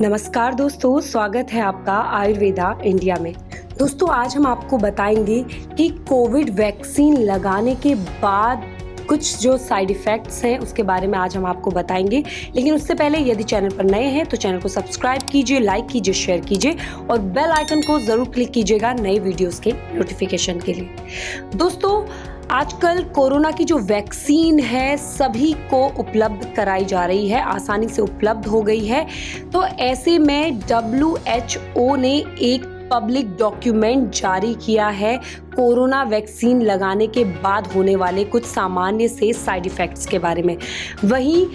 नमस्कार दोस्तों, स्वागत है आपका आयुर्वेदा इंडिया में। दोस्तों आज हम आपको बताएंगे कि कोविड वैक्सीन लगाने के बाद कुछ जो साइड इफ़ेक्ट्स हैं उसके बारे में आज हम आपको बताएंगे। लेकिन उससे पहले यदि चैनल पर नए हैं तो चैनल को सब्सक्राइब कीजिए, लाइक कीजिए, शेयर कीजिए और बेल आइकन को ज़रूर क्लिक कीजिएगा नए वीडियोस के नोटिफिकेशन के लिए। दोस्तों आजकल कोरोना की जो वैक्सीन है सभी को उपलब्ध कराई जा रही है, आसानी से उपलब्ध हो गई है। तो ऐसे में WHO ने एक पब्लिक डॉक्यूमेंट जारी किया है कोरोना वैक्सीन लगाने के बाद होने वाले कुछ सामान्य से साइड इफ़ेक्ट्स के बारे में। वहीं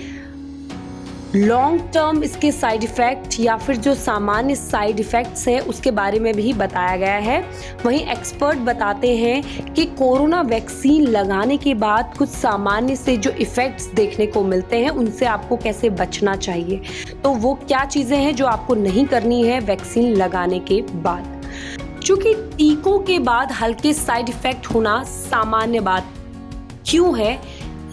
लॉन्ग टर्म इसके साइड इफ़ेक्ट या फिर जो सामान्य साइड इफ़ेक्ट्स हैं उसके बारे में भी बताया गया है। वहीं एक्सपर्ट बताते हैं कि कोरोना वैक्सीन लगाने के बाद कुछ सामान्य से जो इफ़ेक्ट्स देखने को मिलते हैं उनसे आपको कैसे बचना चाहिए। तो वो क्या चीज़ें हैं जो आपको नहीं करनी है वैक्सीन लगाने के बाद। चूँकि टीकों के बाद हल्के साइड इफ़ेक्ट होना सामान्य बात क्यों है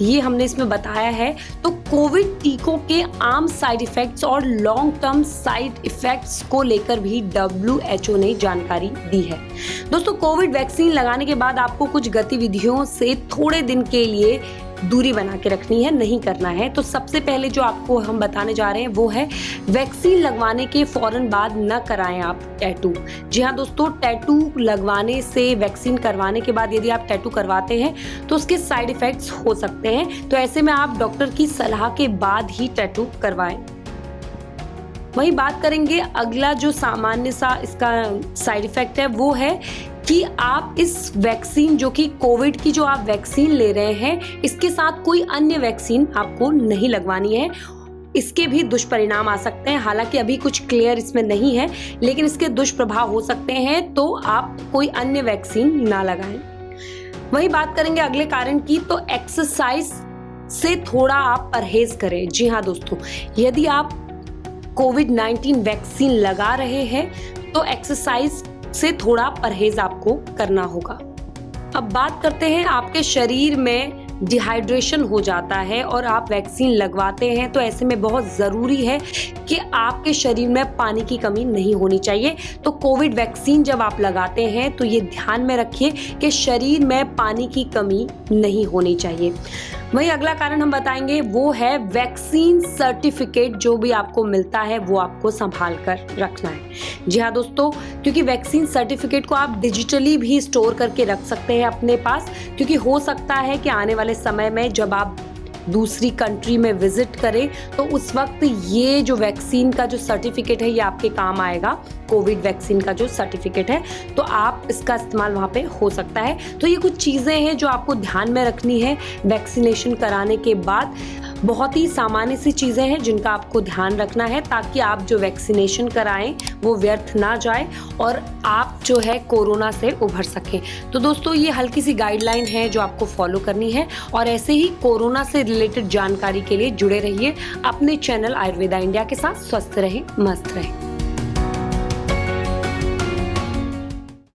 ये हमने इसमें बताया है। तो कोविड टीकों के आम साइड इफ़ेक्ट्स और लॉन्ग टर्म साइड इफ़ेक्ट्स को लेकर भी WHO ने जानकारी दी है। दोस्तों कोविड वैक्सीन लगाने के बाद आपको कुछ गतिविधियों से थोड़े दिन के लिए दूरी बना के रखनी है, नहीं करना है। तो सबसे पहले जो आपको हम बताने जा रहे हैं वो है वैक्सीन लगवाने के फौरन बाद न कराएं आप टैटू। जी हाँ दोस्तों, टैटू लगवाने से, वैक्सीन करवाने के बाद यदि आप टैटू करवाते हैं तो उसके साइड इफ़ेक्ट्स हो सकते हैं। तो ऐसे में आप डॉक्टर की सलाह के बाद ही टैटू करवाएं। वहीं बात करेंगे अगला जो सामान्य सा इसका साइड इफ़ेक्ट है वो है कि आप इस वैक्सीन जो कि कोविड की जो आप वैक्सीन ले रहे हैं इसके साथ कोई अन्य वैक्सीन आपको नहीं लगवानी है। इसके भी दुष्परिणाम आ सकते हैं। हालांकि अभी कुछ क्लियर इसमें नहीं है, लेकिन इसके दुष्प्रभाव हो सकते हैं, तो आप कोई अन्य वैक्सीन ना लगाएं। वहीं बात करेंगे अगले कारण की, तो एक्सरसाइज से थोड़ा आप परहेज करें। जी हाँ दोस्तों, यदि आप कोविड-19 वैक्सीन लगा रहे हैं तो एक्सरसाइज से थोड़ा परहेज आपको करना होगा। अब बात करते हैं, आपके शरीर में डिहाइड्रेशन हो जाता है और आप वैक्सीन लगवाते हैं तो ऐसे में बहुत ज़रूरी है कि आपके शरीर में पानी की कमी नहीं होनी चाहिए। तो कोविड वैक्सीन जब आप लगाते हैं तो ये ध्यान में रखिए कि शरीर में पानी की कमी नहीं होनी चाहिए। वहीं अगला कारण हम बताएंगे वो है वैक्सीन सर्टिफिकेट जो भी आपको मिलता है वो आपको संभाल कर रखना है। जी हाँ दोस्तों, क्योंकि वैक्सीन सर्टिफिकेट को आप डिजिटली भी स्टोर करके रख सकते हैं अपने पास, क्योंकि हो सकता है कि आने वाले समय में जब आप दूसरी कंट्री में विजिट करें तो उस वक्त ये जो वैक्सीन का जो सर्टिफिकेट है ये आपके काम आएगा। कोविड वैक्सीन का जो सर्टिफिकेट है तो आप इसका इस्तेमाल वहाँ पे हो सकता है। तो ये कुछ चीज़ें हैं जो आपको ध्यान में रखनी है वैक्सीनेशन कराने के बाद। बहुत ही सामान्य सी चीज़ें हैं जिनका आपको ध्यान रखना है ताकि आप जो वैक्सीनेशन कराएं वो व्यर्थ ना जाए और आप जो है कोरोना से उभर सकें। तो दोस्तों ये हल्की सी गाइडलाइन है जो आपको फॉलो करनी है और ऐसे ही कोरोना से रिलेटेड जानकारी के लिए जुड़े रहिए अपने चैनल आयुर्वेदा इंडिया के साथ। स्वस्थ रहें, मस्त रहें।